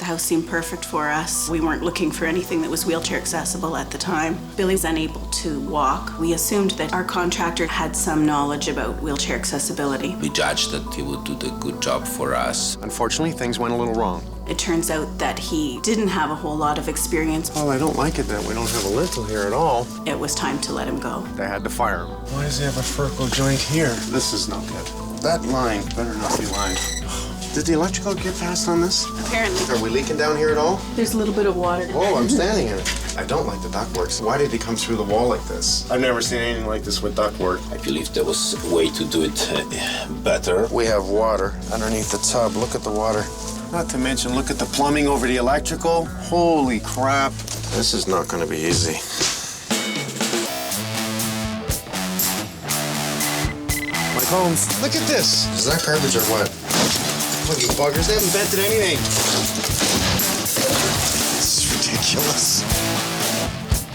The house seemed perfect for us. We weren't looking for anything that was wheelchair accessible at the time. Billy was unable to walk. We assumed that our contractor had some knowledge about wheelchair accessibility. We judged that he would do the good job for us. Unfortunately, things went a little wrong. It turns out that he didn't have a whole lot of experience. Well, I don't like it that we don't have a lintel here at all. It was time to let him go. They had to fire him. Why does he have a Furco joint here? This is not good. That line better not be lying. Did the electrical get passed on this? Apparently. Are we leaking down here at all? There's a little bit of water. Oh, I'm standing in it. I don't like the ductwork. Why did he come through the wall like this? I've never seen anything like this with ductwork. I believe there was a way to do it better. We have water underneath the tub. Look at the water. Not to mention, look at the plumbing over the electrical. Holy crap. This is not going to be easy. Mike Holmes, look at this. Is that garbage or what? Look, you buggers, they haven't vented anything. This is ridiculous.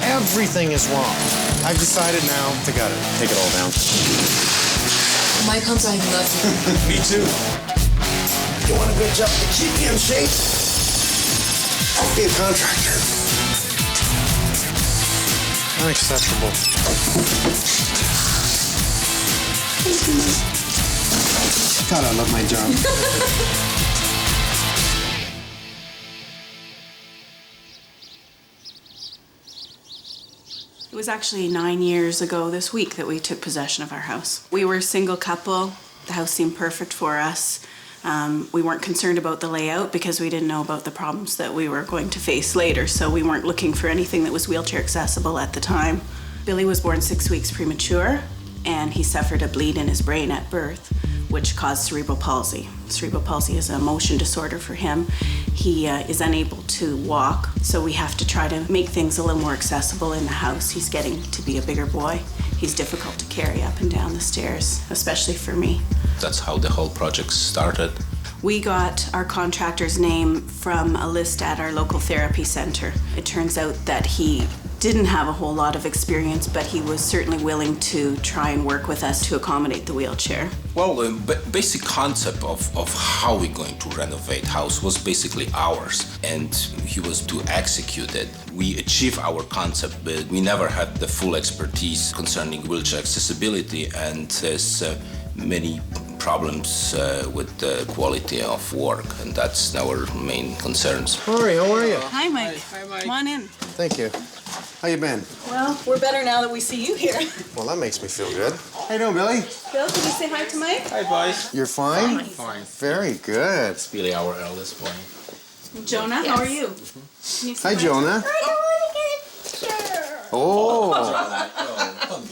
Everything is wrong. I've decided now to gut it. Take it all down. Mike Holmes, I love you. Me too. You want a good job to keep me in shape? I'll be a contractor. Unacceptable. God, I love my job. It was actually 9 years ago this week that we took possession of our house. We were a single couple. The house seemed perfect for us. We weren't concerned about the layout because we didn't know about the problems that we were going to face later, so we weren't looking for anything that was wheelchair accessible at the time. Billy was born 6 weeks premature, and he suffered a bleed in his brain at birth, which caused cerebral palsy. Cerebral palsy is a motion disorder for him. He is unable to walk, so we have to try to make things a little more accessible in the house. He's getting to be a bigger boy. He's difficult to carry up and down the stairs, especially for me. That's how the whole project started. We got our contractor's name from a list at our local therapy center. It turns out that he didn't have a whole lot of experience, but he was certainly willing to try and work with us to accommodate the wheelchair. Well, the basic concept of how we're going to renovate house was basically ours, and he was to execute it. We achieved our concept, but we never had the full expertise concerning wheelchair accessibility, and there's many problems with the quality of work, and that's our main concerns. Lori, how are you? Hi, Mike. Hi, Mike. Come on in. Thank you. How you been? Well, we're better now that we see you here. Well, that makes me feel good. How you doing, Billy? Bill, can you say hi to Mike? Hi, boys. You're fine? Fine. Very good. It's Billy, our eldest boy. Jonah, how are you? Can you say Hi, Jonah. Oh.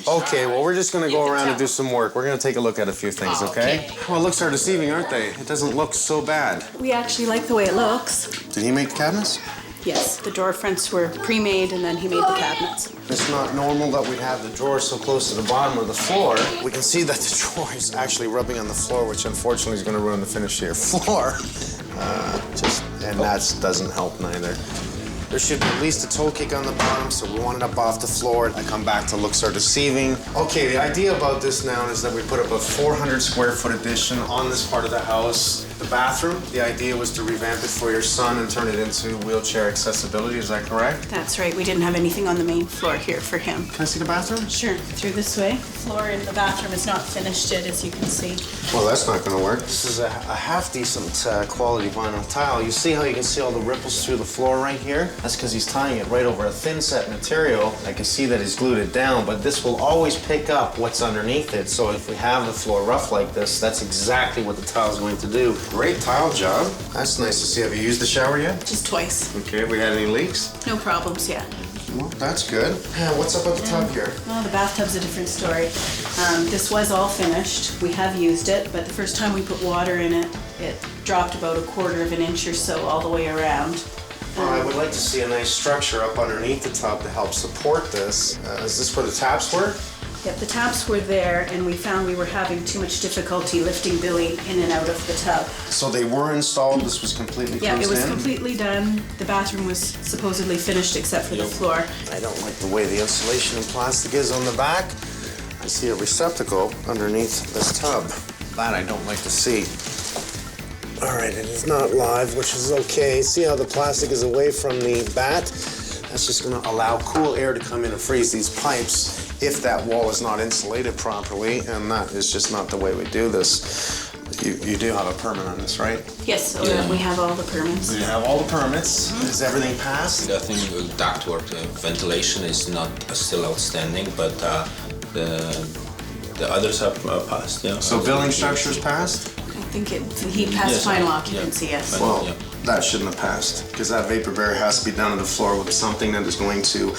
Okay, well, we're just gonna go around and do some work. We're gonna take a look at a few things, okay? Well, looks are deceiving, aren't they? It doesn't look so bad. We actually like the way it looks. Did he make the cabinets? Yes, the door fronts were pre-made and then he made the cabinets. It's not normal that we'd have the drawer so close to the bottom of the floor. We can see that the drawer is actually rubbing on the floor, which unfortunately is gonna ruin the finish here. Floor. And that doesn't help neither. There should be at least a toe kick on the bottom, so we want it up off the floor. I come back to looks are deceiving. Okay, the idea about this now is that we put up a 400 square foot addition on this part of the house. The bathroom, the idea was to revamp it for your son and turn it into wheelchair accessibility, is that correct? That's right, we didn't have anything on the main floor here for him. Can I see the bathroom? Sure, through this way. The floor in the bathroom is not finished yet, as you can see. Well, that's not gonna work. This is a half-decent quality vinyl tile. You see how you can see all the ripples through the floor right here? That's because he's tying it right over a thin set material. I can see that he's glued it down, but this will always pick up what's underneath it. So if we have the floor rough like this, that's exactly what the tile is going to do. Great tile job. That's nice to see. Have you used the shower yet? Just twice. Okay, we had any leaks? No problems yet. Well, that's good. What's up at the tub here? Well, the bathtub's a different story. This was all finished. We have used it, but the first time we put water in it, it dropped about 1/4 of an inch or so all the way around. Well, I would like to see a nice structure up underneath the tub to help support this. Is this where the taps were? Yep, the taps were there, and we found we were having too much difficulty lifting Billy in and out of the tub. So they were installed, this was completely closed in? Yeah, it was completely done. The bathroom was supposedly finished except for the floor. I don't like the way the insulation and plastic is on the back. I see a receptacle underneath this tub. That I don't like to see. All right, it is not live, which is okay. See how the plastic is away from the bat? That's just gonna allow cool air to come in and freeze these pipes if that wall is not insulated properly, and that is just not the way we do this. You do have a permit on this, right? Yes, so we have all the permits. You have all the permits. Is everything passed? I think ductwork, ventilation is not still outstanding, but the others have passed. Yeah. So building structure's passed? I think he passed Yes, final yeah. occupancy, yes. Well, Yeah. that shouldn't have passed, because that vapor barrier has to be down to the floor with something that is going to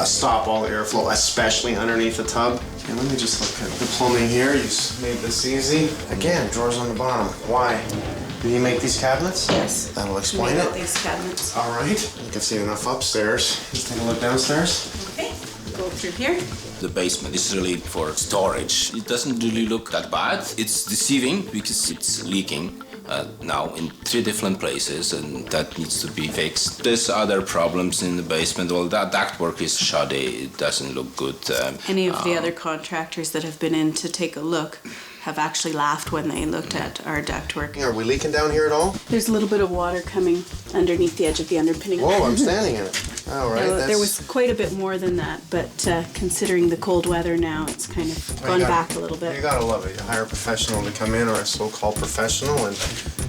stop all the airflow, especially underneath the tub. Okay, let me just look at the plumbing here. You made this easy. Again, drawers on the bottom. Why? Did you make these cabinets? Yes. That'll We explain made all it. these cabinets. All right. You can see enough upstairs. Let's take a look downstairs. Okay, go through here. The basement is really for storage. It doesn't really look that bad. It's deceiving because it's leaking now in 3 different places, and that needs to be fixed. There's other problems in the basement. Well, that ductwork is shoddy. It doesn't look good. Any of the other contractors that have been in to take a look have actually laughed when they looked at our ductwork. Are we leaking down here at all? There's a little bit of water coming underneath the edge of the underpinning. Whoa, I'm standing in it. All right. No, there was quite a bit more than that, but considering the cold weather now, it's kind of gone back a little You bit. gotta love it. You hire a professional to come in, or a so-called professional, and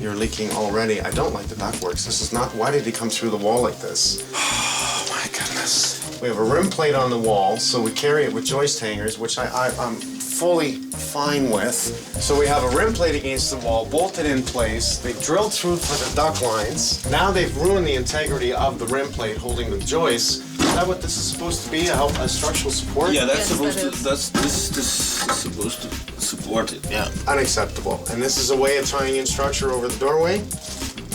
you're leaking already. I don't like the ductworks. This is not. Why did he come through the wall like this? Oh my goodness. We have a rim plate on the wall, so we carry it with joist hangers, which I'm fully fine with. So we have a rim plate against the wall, bolted in place. They drilled through for the duct lines. Now they've ruined the integrity of the rim plate holding the joists. Is that what this is supposed to be? A structural support? Yeah, that's Yes, supposed that to. This is supposed to support it. Yeah. Unacceptable. And this is a way of tying in structure over the doorway?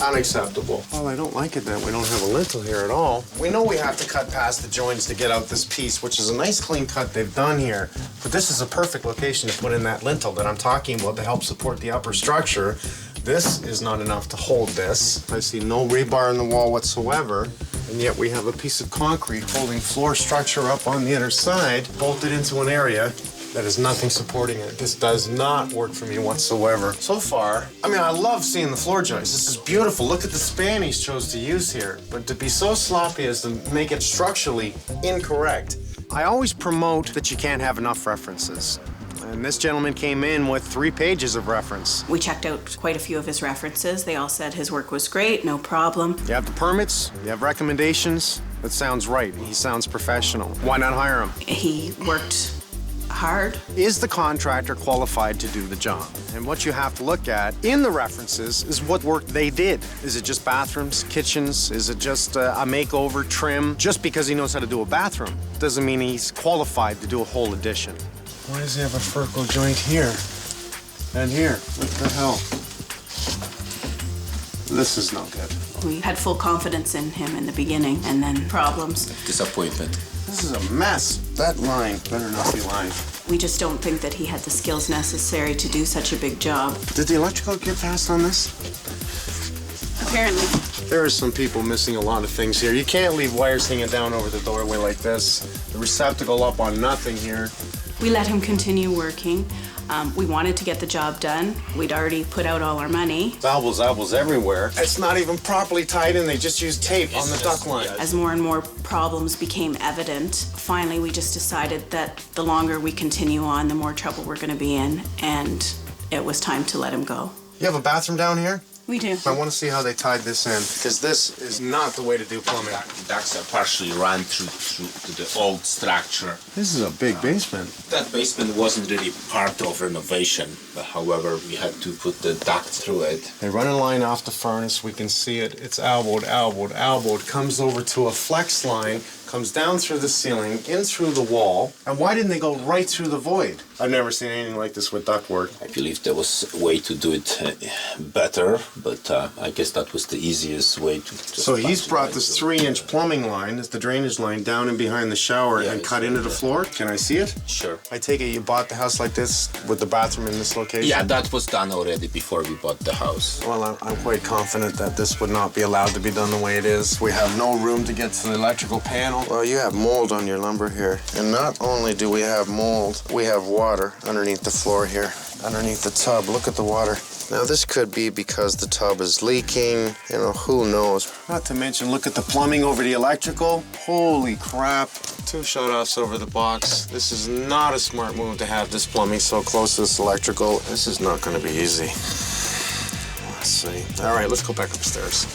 Unacceptable. Well, I don't like it that we don't have a lintel here at all. We know we have to cut past the joints to get out this piece, which is a nice clean cut they've done here. But this is a perfect location to put in that lintel that I'm talking about to help support the upper structure. This is not enough to hold this. I see no rebar in the wall whatsoever. And yet we have a piece of concrete holding floor structure up on the other side, bolted into an area that is nothing supporting it. This does not work for me whatsoever. So far, I mean, I love seeing the floor joists. This is beautiful. Look at the span he chose to use here. But to be so sloppy as to make it structurally incorrect. I always promote that you can't have enough references. And this gentleman came in with 3 pages of reference. We checked out quite a few of his references. They all said his work was great, no problem. You have the permits, you have recommendations. That sounds right. He sounds professional. Why not hire him? He worked hard. Is the contractor qualified to do the job? And what you have to look at in the references is what work they did. Is it just bathrooms, kitchens? Is it just a makeover, trim? Just because he knows how to do a bathroom doesn't mean he's qualified to do a whole addition. Why does he have a Furco joint here and here? What the hell? This is no good. We had full confidence in him in the beginning, and then problems. Disappointment. This is a mess. That line better not be lying. We just don't think that he had the skills necessary to do such a big job. Did the electrical get passed on this? Apparently. There are some people missing a lot of things here. You can't leave wires hanging down over the doorway like this. The receptacle up on nothing here. We let him continue working. We wanted to get the job done. We'd already put out all our money. Albals everywhere. It's not even properly tied in. They just use tape on the duct line. As more and more problems became evident, finally we just decided that the longer we continue on, the more trouble we're going to be in, and it was time to let him go. You have a bathroom down here? We do. I want to see how they tied this in, because this is not the way to do plumbing. Ducts are partially run through to the old structure. This is a big basement. That basement wasn't really part of renovation, but however, we had to put the duct through it. They run a line off the furnace. We can see it. It's elbowed, comes over to a flex line, comes down through the ceiling, in through the wall. And why didn't they go right through the void? I've never seen anything like this with ductwork. I believe there was a way to do it better, but I guess that was the easiest way to just So he's pass brought it this through. 3-inch plumbing line, it's the drainage line, down in behind the shower Yeah, and it's cut into the good. floor. Can I see it? Sure. I take it you bought the house like this with the bathroom in this location? Yeah, that was done already before we bought the house. Well, I'm quite confident that this would not be allowed to be done the way it is. We have no room to get to the electrical panel. panel. Well, you have mold on your lumber here. And not only do we have mold, we have water underneath the floor here, underneath the tub. Look at the water. Now, this could be because the tub is leaking. You know, who knows? Not to mention, look at the plumbing over the electrical. Holy crap. 2 shut-offs over the box. This is not a smart move to have this plumbing so close to this electrical. This is not going to be easy. Let's see. All right, let's go back upstairs.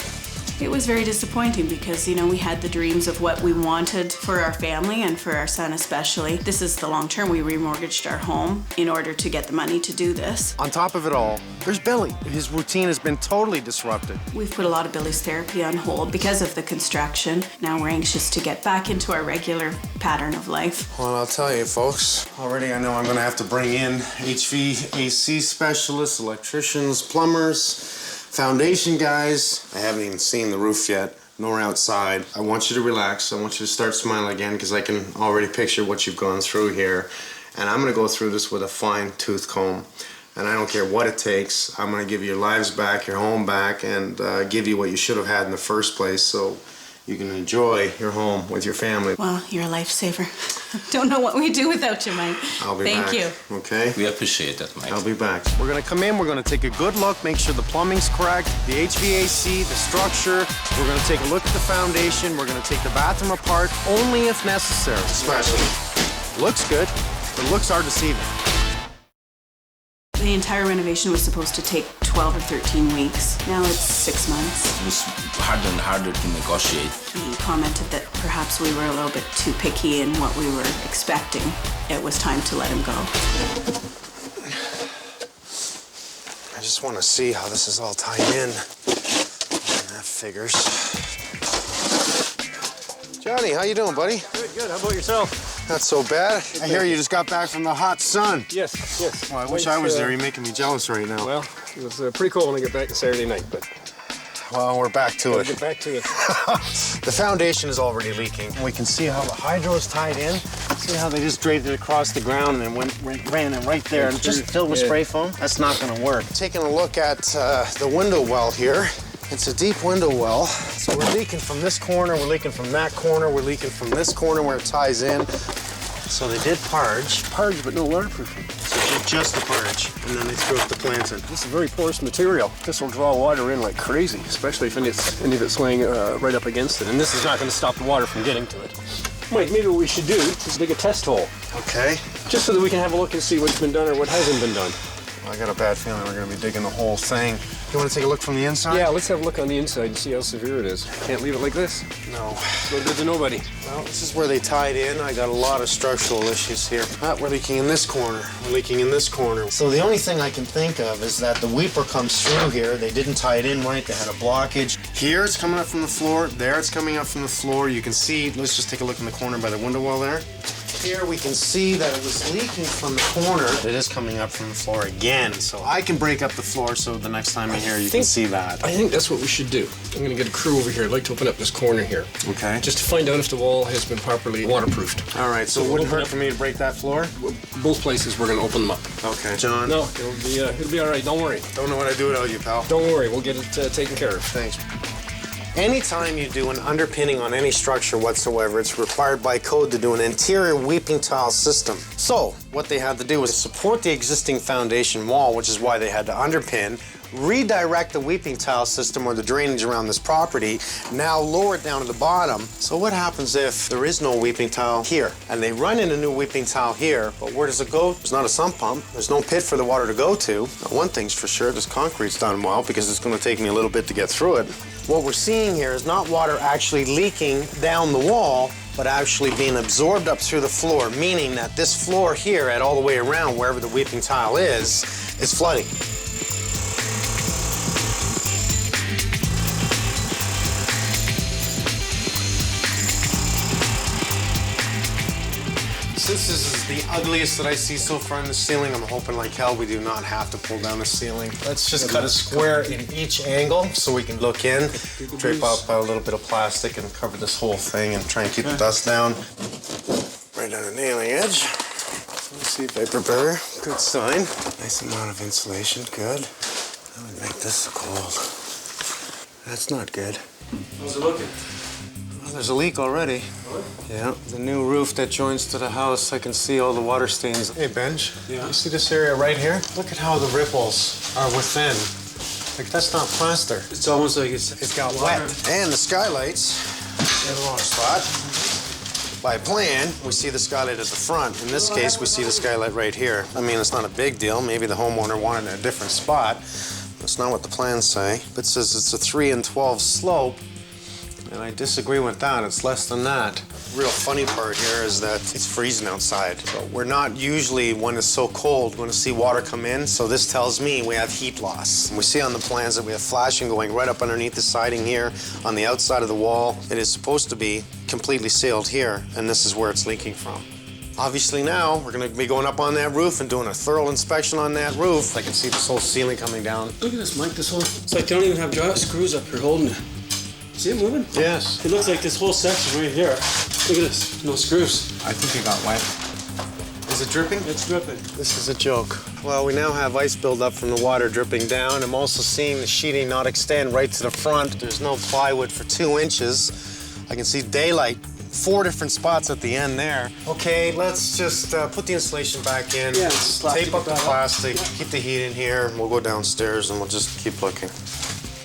It was very disappointing because, you know, we had the dreams of what we wanted for our family and for our son especially. This is the long term. We remortgaged our home in order to get the money to do this. On top of it all, there's Billy. His routine has been totally disrupted. We've put a lot of Billy's therapy on hold because of the construction. Now we're anxious to get back into our regular pattern of life. Well, I'll tell you, folks, already I know I'm going to have to bring in HVAC specialists, electricians, plumbers, foundation guys. I haven't even seen the roof yet, nor outside. I want you to relax. I want you to start smiling again because I can already picture what you've gone through here. And I'm going to go through this with a fine-tooth comb. And I don't care what it takes. I'm going to give you your lives back, your home back, and give you what you should have had in the first place so you can enjoy your home with your family. Well, you're a lifesaver. Don't know what we do without you, Mike. I'll be back. Thank you. Okay? We appreciate that, Mike. I'll be back. We're gonna come in, we're gonna take a good look, make sure the plumbing's correct, the HVAC, the structure. We're gonna take a look at the foundation. We're gonna take the bathroom apart, only if necessary. Especially. Looks good, but looks are deceiving. The entire renovation was supposed to take 12 or 13 weeks. Now it's 6 months. It was harder and harder to negotiate. He commented that perhaps we were a little bit too picky in what we were expecting. It was time to let him go. I just want to see how this is all tied in. That figures. Johnny, how you doing, buddy? Good. How about yourself? Not so bad. I hear you just got back from the hot sun. Yes. Well, I wish I was there. You're making me jealous right now. Well, it was pretty cold when I get back to Saturday night, but Well, we're back to it. get back to it. The foundation is already leaking. We can see how the hydro is tied in. See how they just draped it across the ground and then ran it right there and just filled with spray foam? That's not going to work. Taking a look at the window well here. It's a deep window well. So we're leaking from this corner, we're leaking from that corner, we're leaking from this corner where it ties in. So they did parge, But no waterproofing. so just the parge, and then they threw up the plants in. This is very porous material. This will draw water in like crazy, especially if any of it's laying right up against it. And this is not going to stop the water from getting to it. Mike, maybe what we should do is dig a test hole. Okay. Just so that we can have a look and see what's been done or what hasn't been done. I got a bad feeling we're going to be digging the whole thing. You want to take a look from the inside? Yeah, let's have a look on the inside and see how severe it is. Can't leave it like this. No. It's no good to nobody. Well, this is where they tied in. I got a lot of structural issues here. We're leaking in this corner. We're leaking in this corner. So the only thing I can think of is that the weeper comes through here. They didn't tie it in right. They had a blockage. Here it's coming up from the floor. There it's coming up from the floor. You can see, let's just take a look in the corner by the window well there. Here we can see that it was leaking from the corner. It is coming up from the floor again. So I can break up the floor so the next time you're here you can see that. I think that's what we should do. I'm going to get a crew over here. I'd like to open up this corner here. Okay. Just to find out if the wall has been properly waterproofed. All right, so it wouldn't hurt for me to break that floor? Both places we're going to open them up. Okay. John? No, it'll be all right. Don't worry. Don't know what I do without you, pal. Don't worry. We'll get it taken care of. Thanks. Anytime you do an underpinning on any structure whatsoever, it's required by code to do an interior weeping tile system. So, what they had to do was support the existing foundation wall, which is why they had to underpin, redirect the weeping tile system or the drainage around this property, now lower it down to the bottom. So what happens if there is no weeping tile here? And they run in a new weeping tile here, but where does it go? There's not a sump pump. There's no pit for the water to go to. Now, one thing's for sure, this concrete's done well because it's going to take me a little bit to get through it. What we're seeing here is not water actually leaking down the wall, but actually being absorbed up through the floor, meaning that this floor here and all the way around, wherever the weeping tile is flooding. Since this is the ugliest that I see so far in the ceiling, I'm hoping like hell we do not have to pull down the ceiling. Let's just cut a square in each angle so we can look in, drape up a little bit of plastic and cover this whole thing and try and keep the dust down. Right on the nailing edge. Let's see, vapor barrier, good sign. Nice amount of insulation, good. That would make this cold. That's not good. How's it looking? Well, There's a leak already. Yeah, the new roof that joins to the house, I can see all the water stains. Hey, Benj, you see this area right here? Look at how the ripples are within. Like, that's not plaster. It's almost like it's got water. wet. And the skylights in the wrong spot. By plan, we see the skylight at the front. In this case, we see the skylight right here. I mean, it's not a big deal. Maybe the homeowner wanted a different spot. That's not what the plans say. It says it's a 3 and 12 slope, and I disagree with that. It's less than that. Real funny part here is that it's freezing outside. So we're not usually, when it's so cold, going to see water come in, so this tells me we have heat loss. And we see on the plans that we have flashing going right up underneath the siding here on the outside of the wall. It is supposed to be completely sealed here, and this is where it's leaking from. Obviously now, we're going to be going up on that roof and doing a thorough inspection on that roof. I can see this whole ceiling coming down. Look at this, Mike. This whole... It's like they don't even have screws up here holding it. See it moving? Yes. It looks like this whole section right here. Look at this. No screws. I think it got wet. Is it dripping? It's dripping. This is a joke. Well, we now have ice buildup from the water dripping down. I'm also seeing the sheeting not extend right to the front. There's no plywood for 2 inches. I can see daylight, 4 different spots at the end there. Okay, let's just put the insulation back in. Yeah, tape up the plastic, keep the heat in here, and we'll go downstairs and we'll just keep looking.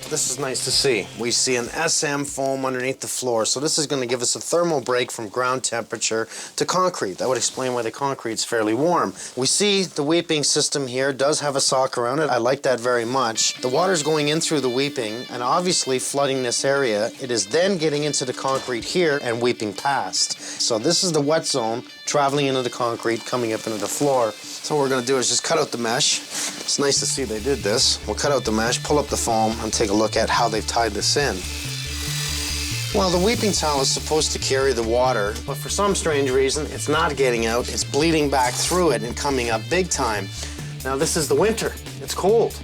This is nice to see. We see an SM foam underneath the floor, so this is going to give us a thermal break from ground temperature to concrete. That would explain why the concrete's fairly warm. We see the weeping system here does have a sock around it. I like that very much. The water's going in through the weeping and obviously flooding this area. It is then getting into the concrete here and weeping past. So this is the wet zone traveling into the concrete, coming up into the floor. So what we're going to do is just cut out the mesh. It's nice to see they did this. We'll cut out the mesh, pull up the foam, and take a look at how they've tied this in. Well, the weeping towel is supposed to carry the water, but for some strange reason, it's not getting out. It's bleeding back through it and coming up big time. Now, this is the winter. It's cold.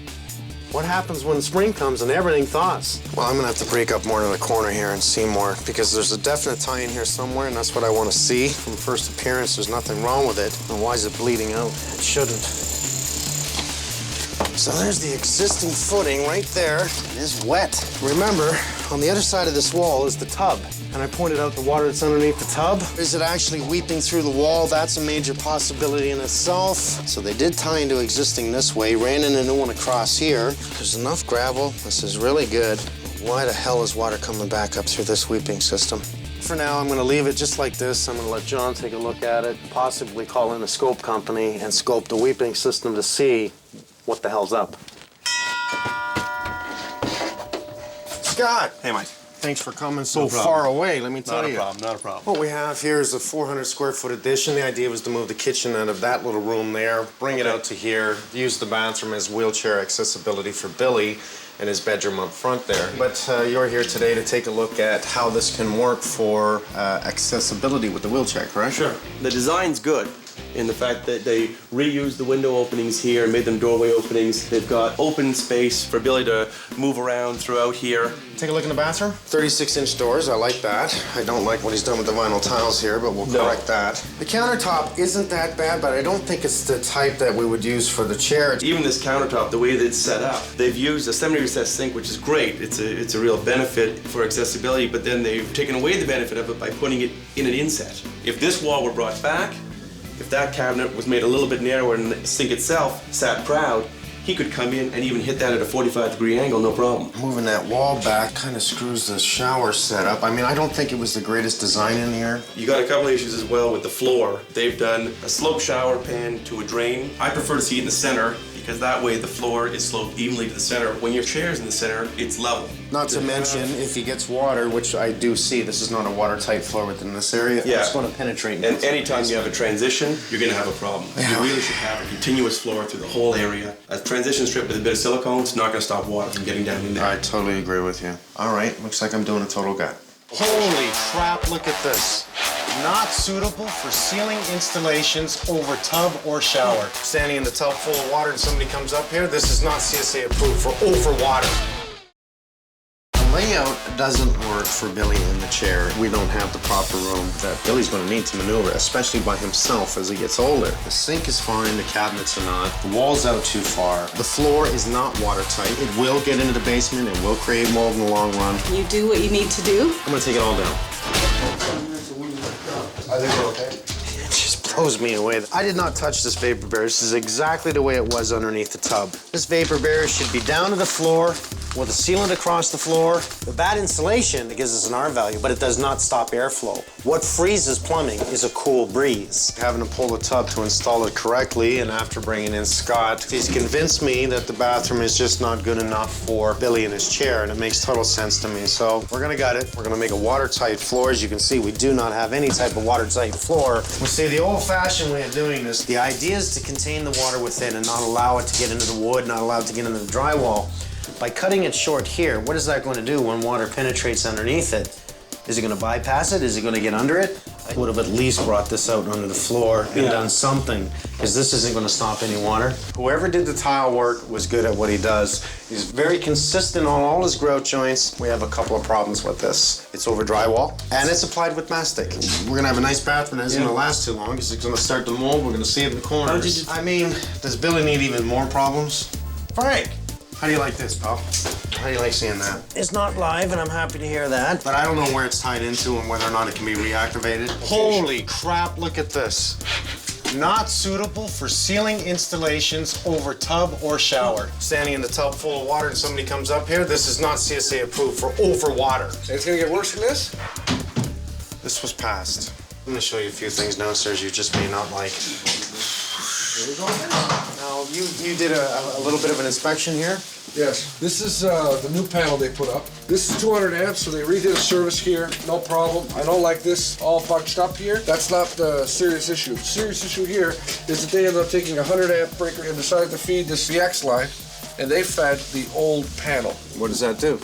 What happens when spring comes and everything thaws? Well, I'm gonna have to break up more to the corner here and see more, because there's a definite tie in here somewhere, and that's what I want to see. From first appearance, there's nothing wrong with it. And why is it bleeding out? It shouldn't. So there's the existing footing right there. It is wet. Remember, on the other side of this wall is the tub. And I pointed out the water that's underneath the tub. Is it actually weeping through the wall? That's a major possibility in itself. So they did tie into existing this way, ran in a new one across here. There's enough gravel. This is really good. Why the hell is water coming back up through this weeping system? For now, I'm going to leave it just like this. I'm going to let John take a look at it, possibly call in a scope company and scope the weeping system to see what the hell's up. Scott! Hey, Mike. Thanks for coming so No problem. far away, let me tell you. Not a problem. What we have here is a 400 square foot addition. The idea was to move the kitchen out of that little room there, bring it out to here, use the bathroom as wheelchair accessibility for Billy and his bedroom up front there. But you're here today to take a look at how this can work for accessibility with the wheelchair, correct? Sure. The design's good in the fact that they reused the window openings here and made them doorway openings. They've got open space for Billy to move around throughout here. Take a look in the bathroom. 36-inch doors, I like that. I don't like what he's done with the vinyl tiles here, but we'll correct that. The countertop isn't that bad, but I don't think it's the type that we would use for the chair. Even this countertop, the way that it's set up, they've used a semi-recessed sink, which is great. It's a real benefit for accessibility, but then they've taken away the benefit of it by putting it in an inset. If this wall were brought back, if that cabinet was made a little bit narrower and the sink itself sat proud, he could come in and even hit that at a 45-degree angle, no problem. Moving that wall back kind of screws the shower setup. I mean, I don't think it was the greatest design in here. You got a couple issues as well with the floor. They've done a slope shower pan to a drain. I prefer to see it in the center because that way the floor is sloped evenly to the center. When your chair's in the center, it's level. Not to mention, if he gets water, which I do see, this is not a watertight floor within this area. Yeah. It's going to penetrate. And anytime you have a transition, you're going to have a problem. Yeah. You really should have a continuous floor through the whole area. A transition strip with a bit of silicone is not going to stop water from getting down in there. I totally agree with you. All right, looks like I'm doing a total gut. Holy crap, look at this. Not suitable for ceiling installations over tub or shower. Standing in the tub full of water and somebody comes up here, this is not CSA approved for over water. The layout doesn't work for Billy in the chair. We don't have the proper room that Billy's going to need to maneuver, especially by himself as he gets older. The sink is fine, the cabinets are not. The wall's out too far. The floor is not watertight. It will get into the basement. It will create mold in the long run. You do what you need to do. I'm going to take it all down. I think we're okay. It just blows me away. I did not touch this vapor barrier. This is exactly the way it was underneath the tub. This vapor barrier should be down to the floor with a sealant across the floor. The bad insulation, it gives us an R value, but it does not stop airflow. What freezes plumbing is a cool breeze. Having to pull the tub to install it correctly, and after bringing in Scott, he's convinced me that the bathroom is just not good enough for Billy in his chair, and it makes total sense to me. So we're gonna gut it. We're gonna make a watertight floor. As you can see, we do not have any type of watertight floor. We say the old-fashioned way of doing this, the idea is to contain the water within and not allow it to get into the wood, not allow it to get into the drywall. By cutting it short here, what is that going to do when water penetrates underneath it? Is it going to bypass it? Is it going to get under it? I would have at least brought this out under the floor and done something, because this isn't going to stop any water. Whoever did the tile work was good at what he does. He's very consistent on all his grout joints. We have a couple of problems with this. It's over drywall, and it's applied with mastic. We're going to have a nice bathroom that's going to last too long, because it's going to start to mold. We're going to see it in the corners. I mean, does Billy need even more problems? Frank! How do you like this, pal? How do you like seeing that? It's not live, and I'm happy to hear that. But I don't know where it's tied into and whether or not it can be reactivated. Holy crap, look at this. Not suitable for ceiling installations over tub or shower. Standing in the tub full of water and somebody comes up here, this is not CSA approved for over water. It's gonna get worse than this? This was passed. I'm gonna show you a few things downstairs you just may not like. Here we go. Now, you did a little bit of an inspection here? Yes, this is the new panel they put up. This is 200 amps, so they redid a service here, no problem. I don't like this all bunched up here. That's not the serious issue. The serious issue here is that they ended up taking a 100 amp breaker and decided to feed this VX line, and they fed the old panel. What does that do?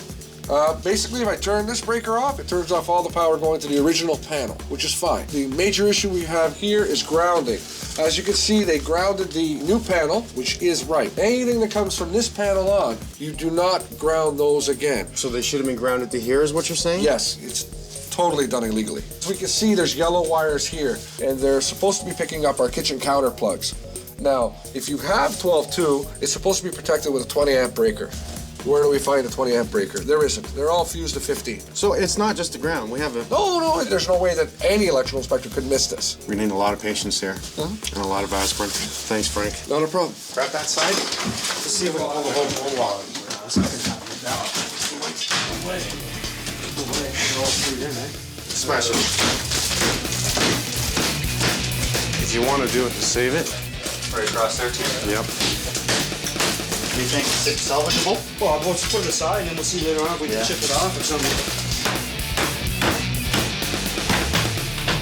Basically, if I turn this breaker off, it turns off all the power going to the original panel, which is fine. The major issue we have here is grounding. As you can see, they grounded the new panel, which is right. Anything that comes from this panel on, you do not ground those again. So they should have been grounded to here, is what you're saying? Yes, it's totally done illegally. As we can see, there's yellow wires here, and they're supposed to be picking up our kitchen counter plugs. Now, if you have 12.2, it's supposed to be protected with a 20 amp breaker. Where do we find a 20 amp breaker? There isn't. They're all fused to 15. So it's not just the ground. We have a... No, there's no way that any electrical inspector could miss this. We need a lot of patience here and a lot of aspirin. Thanks, Frank. Not a problem. Grab that side. Let's see if we can pull the whole wall. Smash it. If you want to do it to save it. Right across there too? Yep. Do you think it's salvageable? Well, we'll just put it aside and then we'll see later on if we can chip it off or something.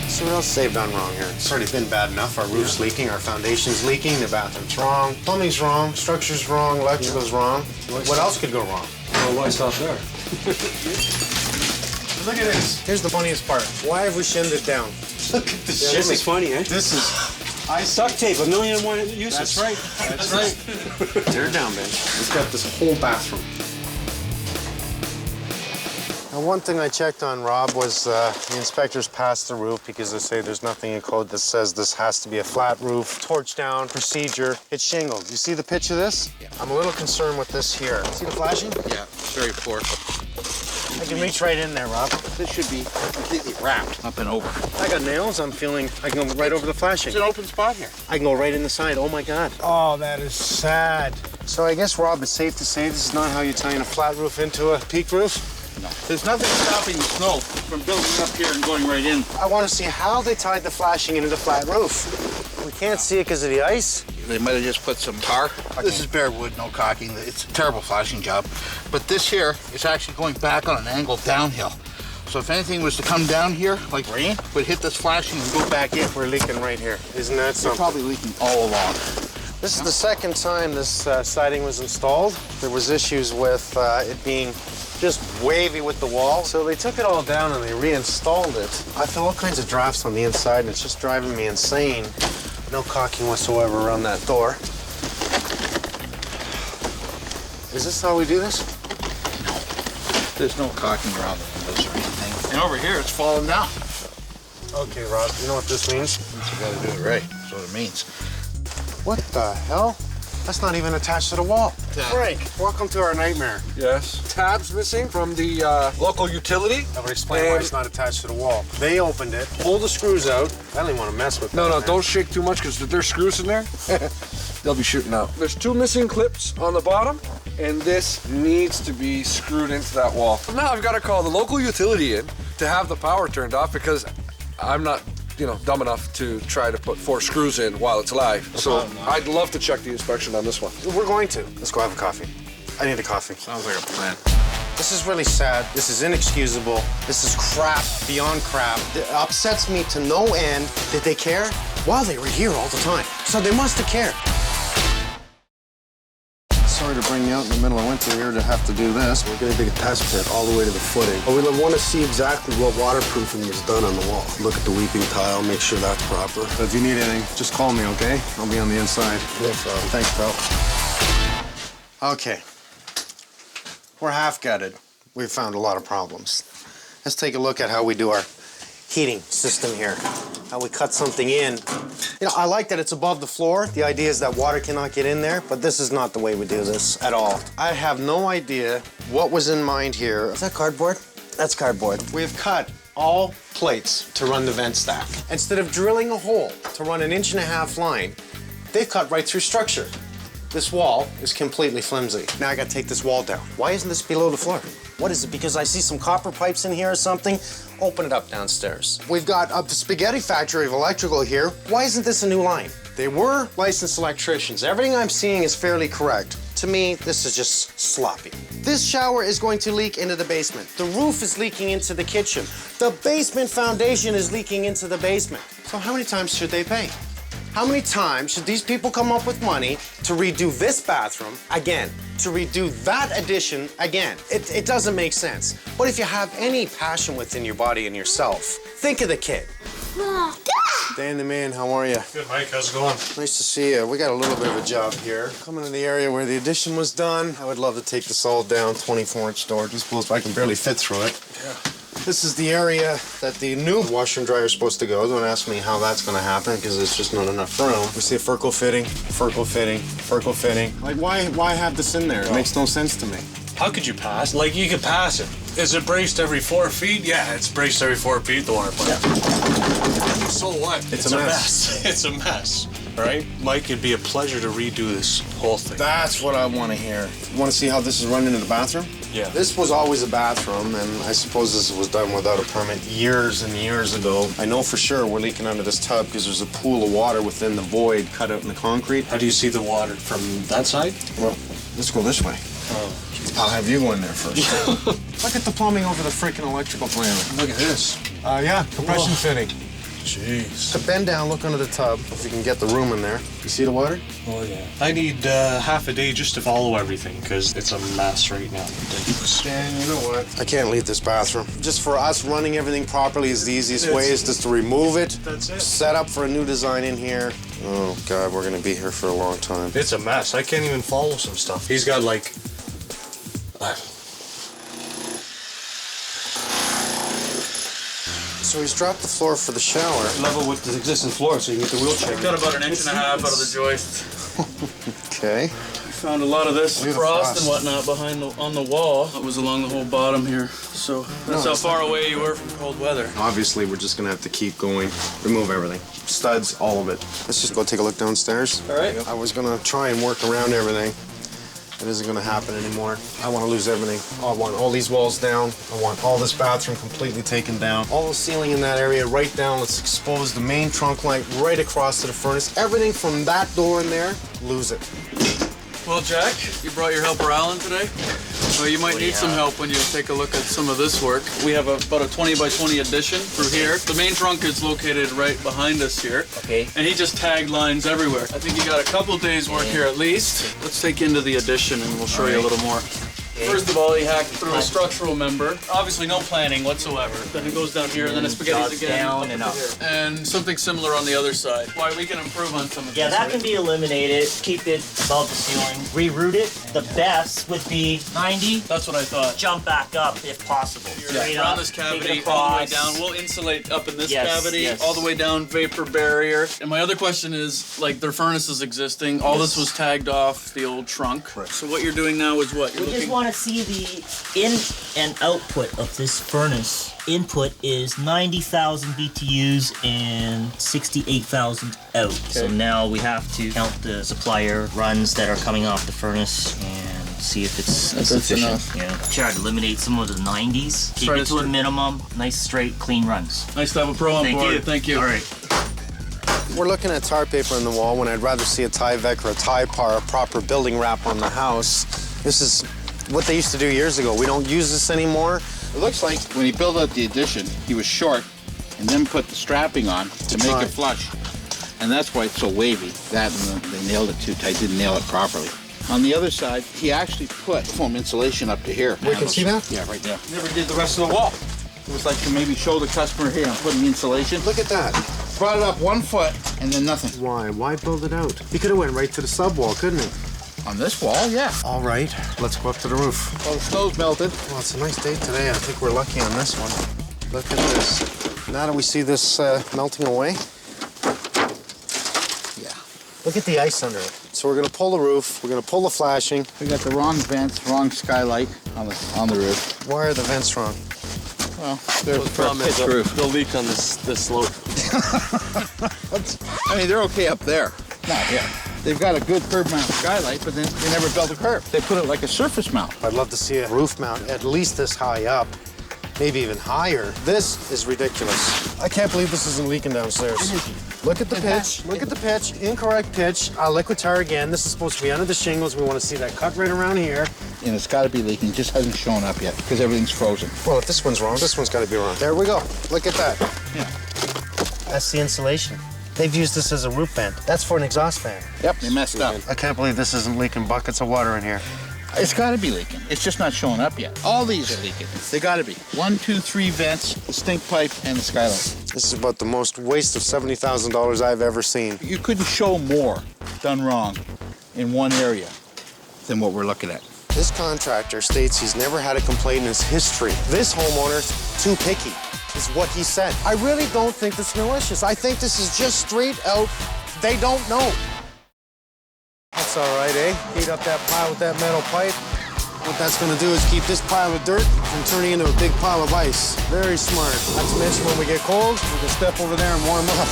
So what else they've done wrong here? It's already been bad enough. Our roof's leaking, our foundation's leaking, the bathroom's wrong, plumbing's wrong, structure's wrong, electrical's wrong. What else could go wrong? Well, why stop there? Look at this. Here's the funniest part. Why have we shimmed it down? Look at the shimmy. This is funny, eh? This is... Duct tape, 1,000,001 uses. That's right. That's right. Tear it down, Ben. We've got this whole bathroom. Now, one thing I checked on, Rob, was the inspectors passed the roof because they say there's nothing in code that says this has to be a flat roof, torch down, procedure. It's shingled. You see the pitch of this? Yeah. I'm a little concerned with this here. See the flashing? Yeah, very poor. I can reach right in there, Rob. This should be completely wrapped up and over. I got nails. I'm feeling I can go right over the flashing. It's an open spot here. I can go right in the side. Oh, my God. Oh, that is sad. So I guess, Rob, it's safe to say this is not how you're tying a flat roof into a peaked roof? No. There's nothing stopping the snow from building up here and going right in. I want to see how they tied the flashing into the flat roof. We can't see it because of the ice. They might have just put some tar. Okay. This is bare wood, no caulking. It's a terrible flashing job. But this here is actually going back on an angle downhill. So if anything was to come down here, like rain, would hit this flashing and go back in. We're leaking right here. Isn't that something? It's probably leaking all along. This is the second time this siding was installed. There was issues with it being just wavy with the wall. So they took it all down and they reinstalled it. I feel all kinds of drafts on the inside and it's just driving me insane. No caulking whatsoever around that door. Is this how we do this? No. There's no caulking around the windows or anything. And over here, it's falling down. Okay, Rob, you know what this means? You gotta do it right. That's what it means. What the hell? That's not even attached to the wall. Frank, welcome to our nightmare. Yes. Tabs missing from the local utility. I would explain why it's not attached to the wall. They opened it, pulled the screws out. I don't even want to mess with No, that. don't shake too much because there's screws in there. They'll be shooting out. There's 2 missing clips on the bottom, and this needs to be screwed into that wall. Now I've got to call the local utility in to have the power turned off because I'm not, dumb enough to try to put 4 screws in while it's live. So I'd love to check the inspection on this one. We're going to. Let's go have a coffee. I need a coffee. Sounds like a plan. This is really sad. This is inexcusable. This is crap beyond crap. It upsets me to no end. Did they care? Well, they were here all the time. So they must have cared. Sorry to bring you out in the middle of winter here to have to do this. We're gonna dig a test pit all the way to the footing. But we want to see exactly what waterproofing was done on the wall. Look at the weeping tile, make sure that's proper. But if you need anything, just call me, okay? I'll be on the inside. No problem. Thanks, pal. Okay. We're half gutted. We've found a lot of problems. Let's take a look at how we do our heating system here. How we cut something in. I like that it's above the floor. The idea is that water cannot get in there, but this is not the way we do this at all. I have no idea what was in mind here. Is that cardboard? That's cardboard. We've cut all plates to run the vent stack. Instead of drilling a hole to run an 1.5-inch line, they've cut right through structure. This wall is completely flimsy. Now I gotta take this wall down. Why isn't this below the floor? What is it, because I see some copper pipes in here or something? Open it up downstairs. We've got a spaghetti factory of electrical here. Why isn't this a new line? They were licensed electricians. Everything I'm seeing is fairly correct. To me, this is just sloppy. This shower is going to leak into the basement. The roof is leaking into the kitchen. The basement foundation is leaking into the basement. So how many times should they pay? How many times should these people come up with money to redo this bathroom again? To redo that addition again? It doesn't make sense. But if you have any passion within your body and yourself, think of the kid. Dan the man, how are you? Good, Mike. How's it going? Nice to see you. We got a little bit of a job here. Coming to the area where the addition was done. I would love to take this all down, 24-inch door. Just blows, I can barely fit through it. Yeah. This is the area that the new washer and dryer is supposed to go. Don't ask me how that's going to happen because there's just not enough room. We see a Furco fitting, Furco fitting, Furco fitting. Like, why have this in there? It makes no sense to me. How could you pass? Like, you could pass it. Is it braced every 4 feet? Yeah, it's braced every 4 feet, the water plant. Yeah. So what? It's a mess. It's a mess, right? Mike, it'd be a pleasure to redo this whole thing. That's what I want to hear. You want to see how this is run into the bathroom? Yeah. This was always a bathroom, and I suppose this was done without a permit years and years ago. I know for sure we're leaking under this tub because there's a pool of water within the void cut out in the concrete. How do you see the water? From that side? Well, let's go this way. Oh. I'll have you go in there first. Look at the plumbing over the freaking electrical plant. Look at this. Yeah, compression fitting. Jeez. So bend down, look under the tub, if you can get the room in there. You see the water? Oh, yeah. I need half a day just to follow everything, because it's a mess right now. Ridiculous. Dan, you know what? I can't leave this bathroom. Just for us running everything properly is the easiest way is just to remove it. That's it. Set up for a new design in here. Oh, God, we're gonna be here for a long time. It's a mess. I can't even follow some stuff. He's got, like... So he's dropped the floor for the shower. Level with the existing floor so you can get the wheelchair. Got about 1.5 inches out of the joist. Okay. We found a lot of this Look at the frost frost. and whatnot behind on the wall. That was along the whole bottom here. So that's how far away you were from cold weather. Obviously, we're just gonna have to keep going. Remove everything. Studs, all of it. Let's just go take a look downstairs. All right. I was gonna try and work around everything. It isn't gonna happen anymore. I wanna lose everything. I want all these walls down. I want all this bathroom completely taken down. All the ceiling in that area right down. Let's expose the main trunk light right across to the furnace. Everything from that door in there, lose it. Well, Jack, you brought your helper Alan today. Well, you might need some help when you take a look at some of this work. We have about a 20 by 20 addition through here. The main trunk is located right behind us here. Okay. And he just tagged lines everywhere. I think you got a couple days work here at least. Let's take you into the addition and we'll show you a little more. First of all, he hacked through a structural member. Obviously, no planning whatsoever. Then it goes down here, and then it spaghettis again. Down and up. And something similar on the other side. Why, we can improve on some of Yeah, this, that right? can be eliminated. Keep it above the ceiling. Reroute it. The best would be 90. That's what I thought. Jump back up if possible. Straight Around up, this take cavity, it all the way across. down. We'll insulate up in this Yes, cavity, yes. all the way down, vapor barrier. And my other question is, like, their furnace is existing. All this was tagged off the old trunk. Right. So what you're doing now is what? You're We just want to see the in and output of this furnace. Input is 90,000 BTUs and 68,000 out. So now we have to count the supplier runs that are coming off the furnace and see if it's sufficient. enough. Yeah. Try to eliminate some of the 90s. Keep it to a minimum. Nice, straight, clean runs. Nice to have a pro on board. Thank you. All right. We're looking at tar paper on the wall when I'd rather see a Tyvek or a Typar, a proper building wrap on the house. This is what they used to do years ago. We don't use this anymore. It looks like when he built out the addition, he was short and then put the strapping on to make it flush. And that's why it's so wavy. That and they nailed it too tight, didn't nail it properly. On the other side, he actually put foam insulation up to here. We can see that? Yeah, right there. Never did the rest of the wall. It was like to maybe show the customer here, I'm putting insulation. Look at that. Brought it up 1 foot and then nothing. Why? Why build it out? He could have went right to the subwall, couldn't he? On this wall, yeah. All right, let's go up to the roof. Well, the snow's melted. Well, it's a nice day today. I think we're lucky on this one. Look at this. Now that we see this melting away. Yeah. Look at the ice under it. So we're gonna pull the roof. We're gonna pull the flashing. We got the wrong vents, wrong skylight on the roof. Why are the vents wrong? Well, there's a pitch roof. They'll leak on this slope. I mean, they're okay up there. Not here. They've got a good curb mount skylight, but then they never built a curb. They put it like a surface mount. I'd love to see a roof mount at least this high up, maybe even higher. This is ridiculous. I can't believe this isn't leaking downstairs. Look at the pitch. Look at the pitch. Incorrect pitch. Liquid tar again. This is supposed to be under the shingles. We want to see that cut right around here. And it's got to be leaking. Just hasn't shown up yet because everything's frozen. Well, if this one's wrong, this one's got to be wrong. There we go. Look at that. Yeah. That's the insulation. They've used this as a roof vent. That's for an exhaust fan. Yep, they messed up. I can't believe this isn't leaking buckets of water in here. It's got to be leaking. It's just not showing up yet. All these are leaking. They got to be. 1, 2, 3 vents, the stink pipe, and the skylight. This is about the most waste of $70,000 I've ever seen. You couldn't show more done wrong in one area than what we're looking at. This contractor states he's never had a complaint in his history. This homeowner's too picky, is what he said. I really don't think this is malicious. I think this is just straight out, they don't know. That's all right, eh? Heat up that pile with that metal pipe. What that's gonna do is keep this pile of dirt from turning into a big pile of ice. Very smart. Not to mention when we get cold, we can step over there and warm up.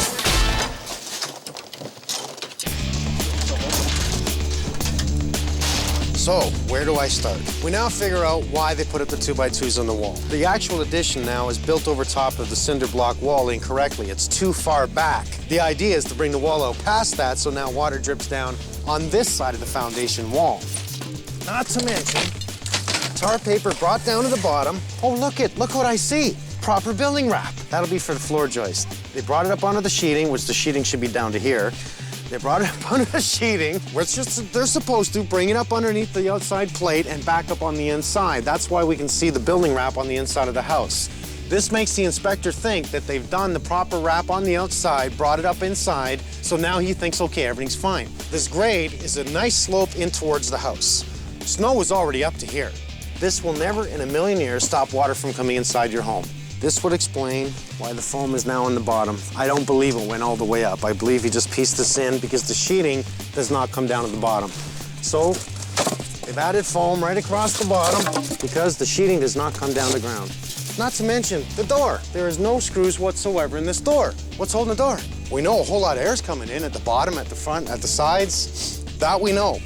So, where do I start? We now figure out why they put up the 2x2s on the wall. The actual addition now is built over top of the cinder block wall incorrectly. It's too far back. The idea is to bring the wall out past that so now water drips down on this side of the foundation wall. Not to mention, tar paper brought down to the bottom. Oh, look what I see. Proper building wrap. That'll be for the floor joist. They brought it up onto the sheeting, which the sheeting should be down to here. They brought it up under the sheeting, which they're supposed to bring it up underneath the outside plate and back up on the inside. That's why we can see the building wrap on the inside of the house. This makes the inspector think that they've done the proper wrap on the outside, brought it up inside, so now he thinks, okay, everything's fine. This grade is a nice slope in towards the house. Snow was already up to here. This will never in a million years stop water from coming inside your home. This would explain why the foam is now on the bottom. I don't believe it went all the way up. I believe he just pieced this in because the sheeting does not come down to the bottom. So they've added foam right across the bottom because the sheeting does not come down to ground. Not to mention the door. There is no screws whatsoever in this door. What's holding the door? We know a whole lot of air's coming in at the bottom, at the front, at the sides. That we know.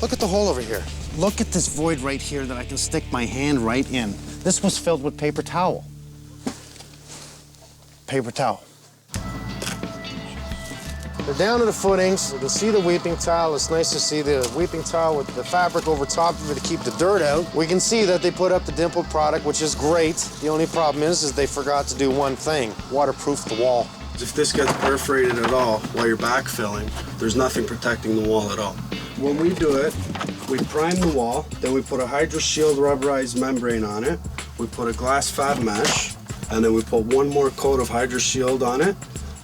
Look at the hole over here. Look at this void right here that I can stick my hand right in. This was filled with paper towel. Paper towel. They're down to the footings. You can see the weeping tile. It's nice to see the weeping tile with the fabric over top of it to keep the dirt out. We can see that they put up the dimpled product, which is great. The only problem is they forgot to do one thing, waterproof the wall. If this gets perforated at all while you're backfilling, there's nothing protecting the wall at all. When we do it, We prime the wall, then we put a Hydro Shield rubberized membrane on it. We put a glass fab mesh, and then we put one more coat of Hydro Shield on it,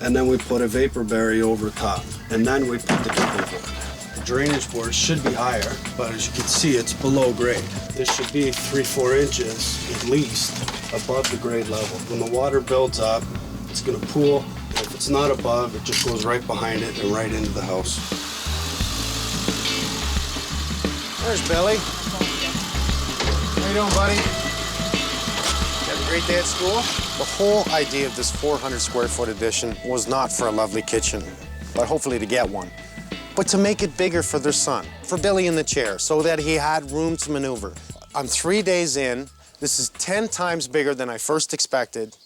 and then we put a vapor barrier over top, and then we put the double board. The drainage board should be higher, but as you can see, it's below grade. This should be 3-4 inches at least above the grade level. When the water builds up, it's gonna pool. If it's not above, it just goes right behind it and right into the house. There's Billy. How you doing, buddy? Have a great day at school? The whole idea of this 400 square foot addition was not for a lovely kitchen, but hopefully to get one, but to make it bigger for their son, for Billy in the chair, so that he had room to maneuver. I'm 3 days in. This is 10 times bigger than I first expected.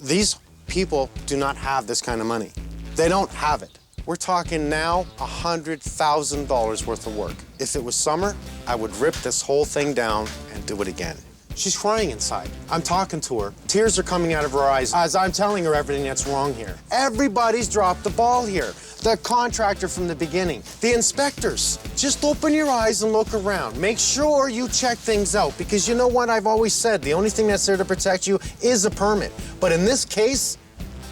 These people do not have this kind of money. They don't have it. We're talking now $100,000 worth of work. If it was summer, I would rip this whole thing down and do it again. She's crying inside. I'm talking to her. Tears are coming out of her eyes as I'm telling her everything that's wrong here. Everybody's dropped the ball here. The contractor from the beginning, the inspectors. Just open your eyes and look around. Make sure you check things out, because you know what I've always said, the only thing that's there to protect you is a permit. But in this case,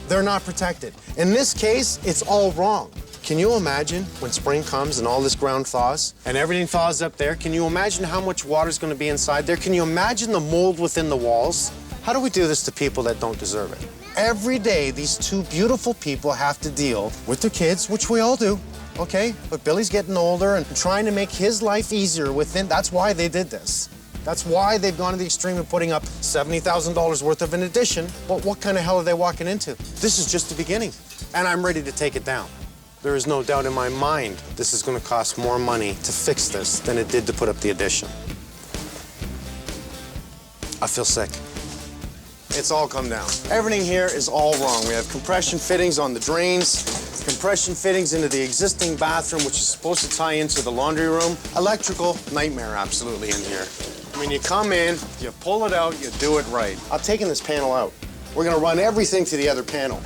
they're not protected. In this case, it's all wrong. Can you imagine when spring comes and all this ground thaws and everything thaws up there? Can you imagine how much water's going to be inside there? Can you imagine the mold within the walls? How do we do this to people that don't deserve it? Every day, these two beautiful people have to deal with their kids, which we all do, okay? But Billy's getting older and trying to make his life easier within. That's why they did this. That's why they've gone to the extreme of putting up $70,000 worth of an addition. But what kind of hell are they walking into? This is just the beginning, and I'm ready to take it down. There is no doubt in my mind this is going to cost more money to fix this than it did to put up the addition. I feel sick. It's all come down. Everything here is all wrong. We have compression fittings on the drains, compression fittings into the existing bathroom, which is supposed to tie into the laundry room. Electrical nightmare absolutely in here. When you come in, you pull it out, you do it right. I'm taking this panel out. We're gonna run everything to the other panel.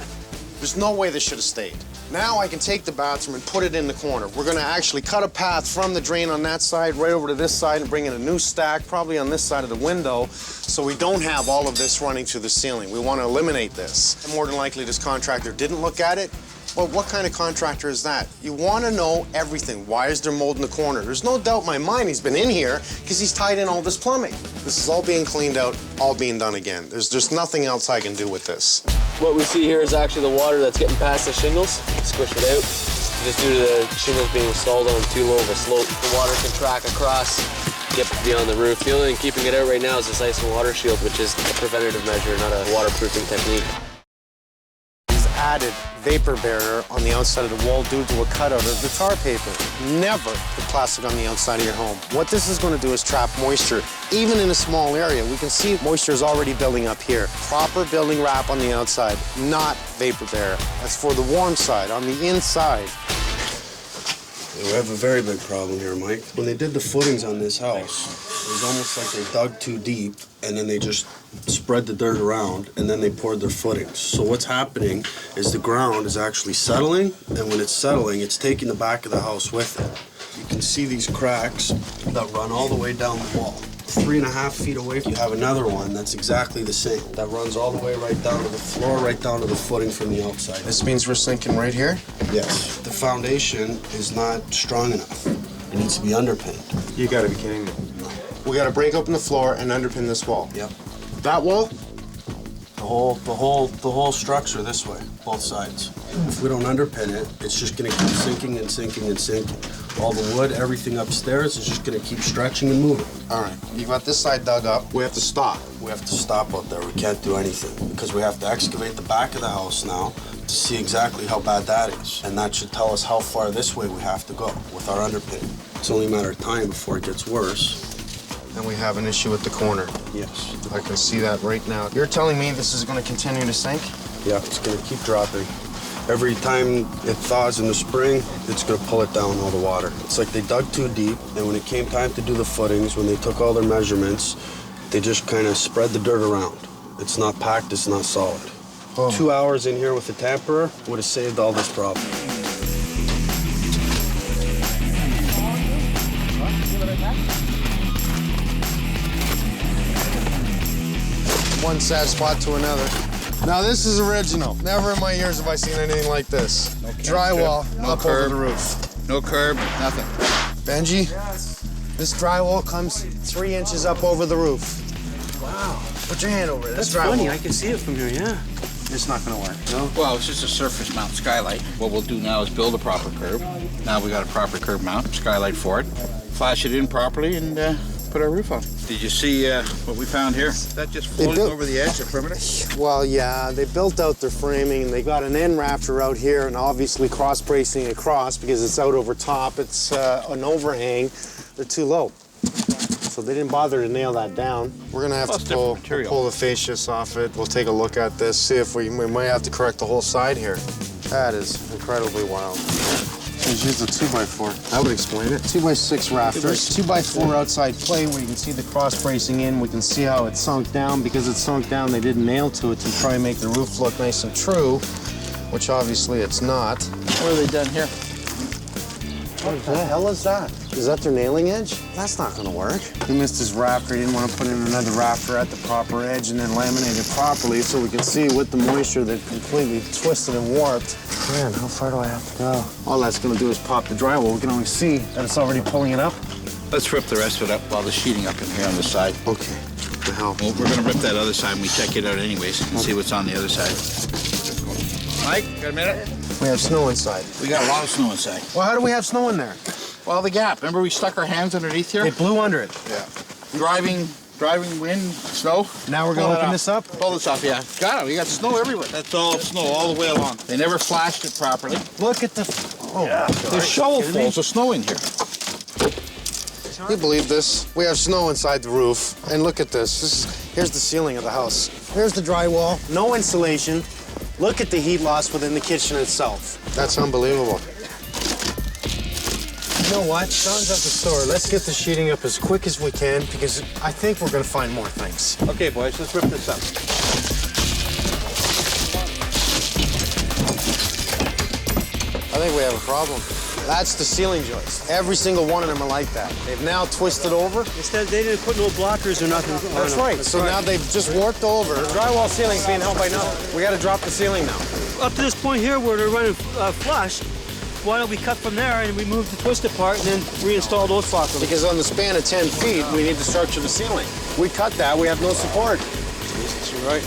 There's no way this should have stayed. Now I can take the bathroom and put it in the corner. We're gonna actually cut a path from the drain on that side right over to this side and bring in a new stack, probably on this side of the window, so we don't have all of this running to the ceiling. We wanna eliminate this. And more than likely this contractor didn't look at it. Well, what kind of contractor is that? You want to know everything. Why is there mold in the corner? There's no doubt in my mind he's been in here because he's tied in all this plumbing. This is all being cleaned out, all being done again. There's just nothing else I can do with this. What we see here is actually the water that's getting past the shingles. Squish it out. Just due to the shingles being installed on too low of a slope, the water can track across, get beyond the roof. The only thing keeping it out right now is this ice and water shield, which is a preventative measure, not a waterproofing technique. Added vapor barrier on the outside of the wall due to a cutout of the tar paper. Never put plastic on the outside of your home. What this is going to do is trap moisture, even in a small area. We can see moisture is already building up here. Proper building wrap on the outside, not vapor barrier. That's for the warm side. On the inside, We have a very big problem here, Mike. When they did the footings on this house, it was almost like they dug too deep and then they just spread the dirt around and then they poured their footings. So what's happening is the ground is actually settling, and when it's settling, it's taking the back of the house with it. You can see these cracks that run all the way down the wall. 3.5 feet away, you have another one that's exactly the same. That runs all the way right down to the floor, right down to the footing from the outside. This means we're sinking right here? Yes. The foundation is not strong enough. It needs to be underpinned. You gotta be kidding me. We gotta break open the floor and underpin this wall. Yep. That wall? The whole structure this way, both sides. If we don't underpin it, it's just gonna keep sinking and sinking and sinking. All the wood, everything upstairs is just gonna keep stretching and moving. All right, you got this side dug up. We have to stop. We have to stop out there. We can't do anything because we have to excavate the back of the house now to see exactly how bad that is. And that should tell us how far this way we have to go with our underpinning. It's only a matter of time before it gets worse. And we have an issue with the corner. Yes. I can see that right now. You're telling me this is gonna continue to sink? Yeah, it's gonna keep dropping. Every time it thaws in the spring, it's gonna pull it down, all the water. It's like they dug too deep, and when it came time to do the footings, when they took all their measurements, they just kind of spread the dirt around. It's not packed, it's not solid. Oh. 2 hours in here with the tamperer would have saved all this problem. one sad spot to another. Now this is original. Never in my years have I seen anything like this. No Drywall no up curb, over the roof. No curb, nothing. Benji, this drywall comes 3 inches up over the roof. Wow. Put your hand over it. That's funny. I can see it from here, yeah. It's not gonna work, no? Well, it's just a surface mount skylight. What we'll do now is build a proper curb. Now we got a proper curb mount, skylight for it. Flash it in properly and put our roof on. Did you see what we found here? That just floating over the edge, the perimeter? Well, yeah, they built out their framing and they got an end rafter out here and obviously cross bracing across because it's out over top. It's an overhang. They're too low. So they didn't bother to nail that down. We're gonna have to pull the fascias off it. We'll take a look at this, see if we might have to correct the whole side here. That is incredibly wild. Just use a 2x4. That would explain it. 2x6 rafters, 2x4 outside plate where you can see the cross bracing in. We can see how it sunk down. Because it sunk down, they didn't nail to it to try and make the roof look nice and true, which obviously it's not. What have they done here? What the hell is that? Is that their nailing edge? That's not gonna work. He missed his rafter. He didn't want to put in another rafter at the proper edge and then laminate it properly so we can see with the moisture that completely twisted and warped. Man, how far do I have to go? All that's gonna do is pop the drywall. We can only see that it's already pulling it up. Let's rip the rest of it up while the sheeting up in here on the side. Okay. What the hell? Well, we're gonna rip that other side and we check it out anyways and see what's on the other side. Mike, got a minute? We have snow inside. We got a lot of snow inside. Well, how do we have snow in there? Well, the gap. Remember we stuck our hands underneath here? It blew under it. Yeah. Driving wind, snow. Now we're gonna open this up? Pull this up, yeah. Got it. We got snow everywhere. That's all snow all the way along. They never flashed it properly. Look at the... Oh, yeah. There's shovelfuls of snow in here. Can you believe this? We have snow inside the roof. And look at this. Here's the ceiling of the house. Here's the drywall. No insulation. Look at the heat loss within the kitchen itself. That's unbelievable. You know what? Sean's at the store. Let's get the sheeting up as quick as we can because I think we're gonna find more things. Okay, boys, let's rip this up. I think we have a problem. That's the ceiling joist. Every single one of them are like that. They've now twisted over. Instead, they didn't put no blockers or nothing. That's right. So now they've just warped over. The drywall ceiling's being held by nothing. We gotta drop the ceiling now. Up to this point here where they're running flush, why don't we cut from there and we move the twisted part and then reinstall those properly? Because on the span of 10 feet, we need to structure the ceiling. We cut that, we have no support. Jesus, you're right.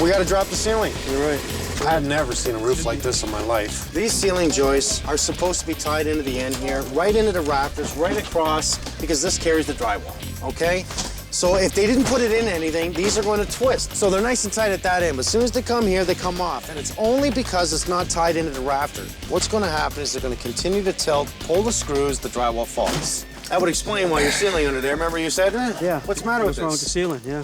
We gotta drop the ceiling. You're right. I have never seen a roof like this in my life. These ceiling joists are supposed to be tied into the end here, right into the rafters, right across, because this carries the drywall, okay? So if they didn't put it in anything, these are going to twist. So they're nice and tight at that end, but as soon as they come here, they come off. And it's only because it's not tied into the rafter. What's gonna happen is they're gonna continue to tilt, pull the screws, the drywall falls. That would explain why you're ceiling under there. Remember you said? Yeah. What's the matter with this? What's wrong with the ceiling, yeah.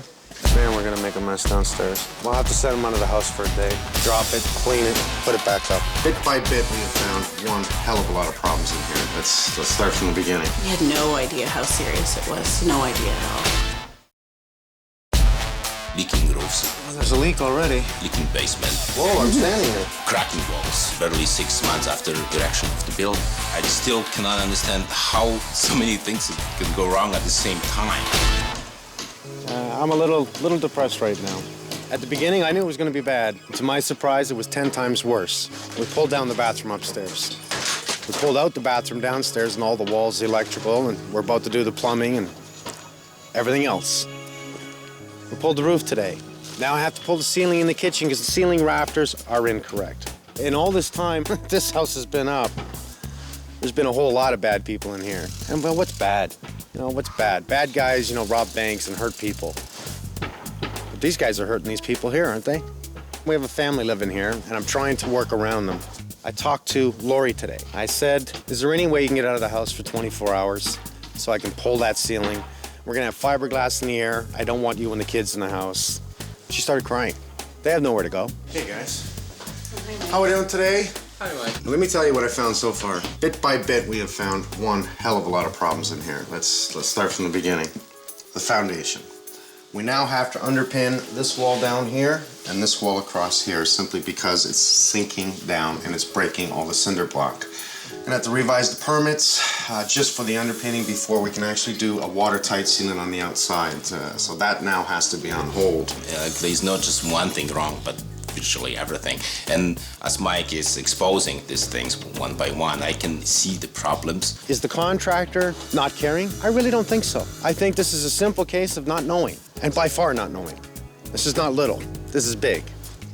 Man, we're gonna make a mess downstairs. We'll have to set them under the house for a day. Drop it, clean it, put it back up. Bit by bit, we have found one hell of a lot of problems in here. Let's start from the beginning. We had no idea how serious it was. No idea at all. Leaking roofs. Oh, there's a leak already. Leaking basement. Whoa, I'm standing here. Cracking walls. Barely 6 months after erection of the building. I still cannot understand how so many things can go wrong at the same time. I'm a little depressed right now. At the beginning, I knew it was gonna be bad. To my surprise, it was 10 times worse. We pulled down the bathroom upstairs. We pulled out the bathroom downstairs and all the walls, the electrical, and we're about to do the plumbing and everything else. We pulled the roof today. Now I have to pull the ceiling in the kitchen because the ceiling rafters are incorrect. In all this time this house has been up, there's been a whole lot of bad people in here. And well, what's bad? You know, what's bad? Bad guys, you know, rob banks and hurt people. But these guys are hurting these people here, aren't they? We have a family living here, and I'm trying to work around them. I talked to Lori today. I said, is there any way you can get out of the house for 24 hours so I can pull that ceiling? We're gonna have fiberglass in the air. I don't want you and the kids in the house. She started crying. They have nowhere to go. Hey, guys. How are we doing today? Hi, Mike. Let me tell you what I found so far. Bit by bit, we have found one hell of a lot of problems in here. Let's start from the beginning. The foundation. We now have to underpin this wall down here and this wall across here simply because it's sinking down and it's breaking all the cinder block. Gonna have to revise the permits just for the underpinning before we can actually do a watertight sealant on the outside. So that now has to be on hold. There's not just one thing wrong, but virtually everything. And as Mike is exposing these things one by one, I can see the problems. Is the contractor not caring? I really don't think so. I think this is a simple case of not knowing, and by far not knowing. This is not little, this is big.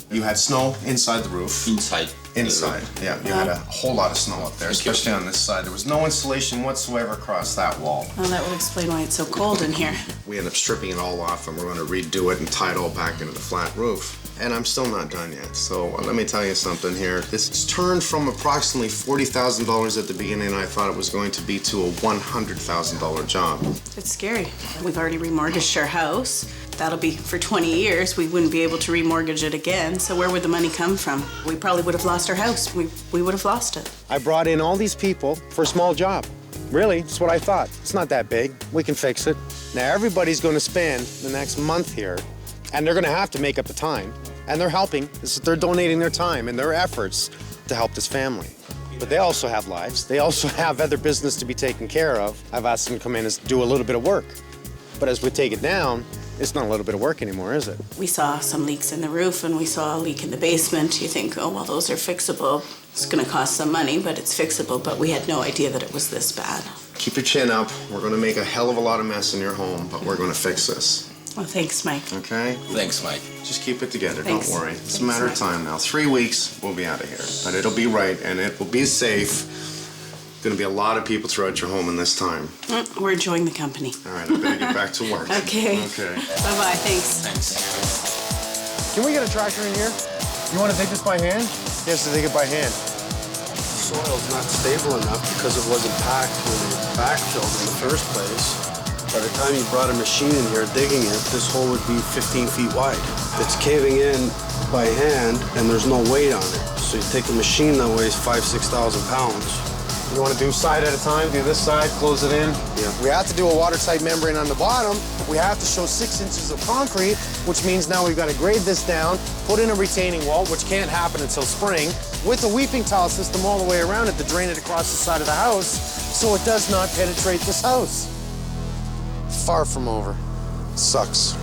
You had snow inside the roof. Inside. Yeah. You had a whole lot of snow up there, especially on this side. There was no insulation whatsoever across that wall. Well, that would explain why it's so cold in here. We ended up stripping it all off, and we're going to redo it and tie it all back into the flat roof. And I'm still not done yet. So let me tell you something here. This turned from approximately $40,000 at the beginning, I thought it was going to be, to a $100,000 job. It's scary. We've already remortgaged our house. That'll be for 20 years. We wouldn't be able to remortgage it again. So where would the money come from? We probably would have lost our house. We would have lost it. I brought in all these people for a small job. Really, that's what I thought. It's not that big. We can fix it. Now everybody's going to spend the next month here, and they're going to have to make up the time. And they're helping. They're donating their time and their efforts to help this family. But they also have lives. They also have other business to be taken care of. I've asked them to come in and do a little bit of work. But as we take it down, it's not a little bit of work anymore, is it? We saw some leaks in the roof and we saw a leak in the basement. You think, oh, well, those are fixable. It's going to cost some money, but it's fixable. But we had no idea that it was this bad. Keep your chin up. We're going to make a hell of a lot of mess in your home, but we're going to fix this. Well, thanks, Mike. Okay? Thanks, Mike. Just keep it together. Thanks. Don't worry. It's a matter of time now. 3 weeks, we'll be out of here. But it'll be right, and it will be safe. Going to be a lot of people throughout your home in this time. We're enjoying the company. All right, I better get back to work. Okay. Okay. Bye-bye. Thanks. Thanks. Can we get a tractor in here? You want to take this by hand? Yes, to take it by hand. The soil's not stable enough because it wasn't packed when it was backfilled in the first place. By the time you brought a machine in here digging it, this hole would be 15 feet wide. It's caving in by hand and there's no weight on it. So you take a machine that weighs 5,000 to 6,000 pounds. You want to do side at a time, do this side, close it in? Yeah. We have to do a watertight membrane on the bottom. We have to show 6 inches of concrete, which means now we've got to grade this down, put in a retaining wall, which can't happen until spring, with a weeping tile system all the way around it to drain it across the side of the house so it does not penetrate this house. Far from over. Sucks.